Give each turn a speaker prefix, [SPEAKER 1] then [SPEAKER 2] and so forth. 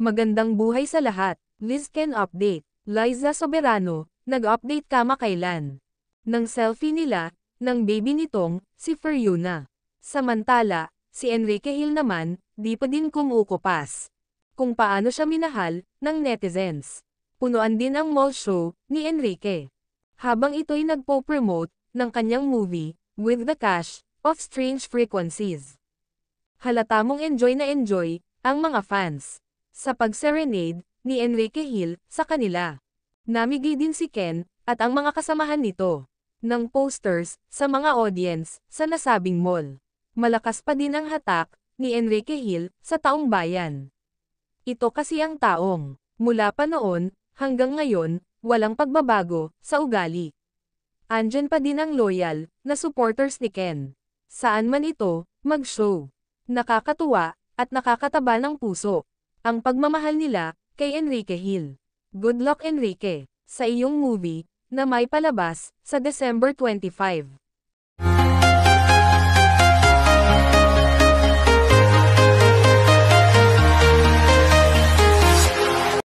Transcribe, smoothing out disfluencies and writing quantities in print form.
[SPEAKER 1] Magandang buhay sa lahat. Liz Ken update. Liza Soberano, nag-update kamakailan ng selfie nila, ng baby nitong, si Fiona. Samantala, si Enrique Hill naman, di pa din kumukupas kung paano siya minahal ng netizens. Punuan din ang mall show ni Enrique. Habang ito'y nagpo-promote ng kanyang movie, With the Cash of Strange Frequencies. Halata mong enjoy na enjoy ang mga fans sa pag-serenade ni Enrique Hill sa kanila. Namigay din si Ken at ang mga kasamahan nito ng posters sa mga audience sa nasabing mall. Malakas pa din ang hatak ni Enrique Hill sa taong bayan. Ito kasi ang taong, mula pa noon hanggang ngayon, walang pagbabago sa ugali. Andyan pa din ang loyal na supporters ni Ken. Saan man ito mag-show. Nakakatuwa at nakakataba ng puso ang pagmamahal nila kay Enrique Hill. Good luck Enrique, sa iyong movie na may palabas sa December 25.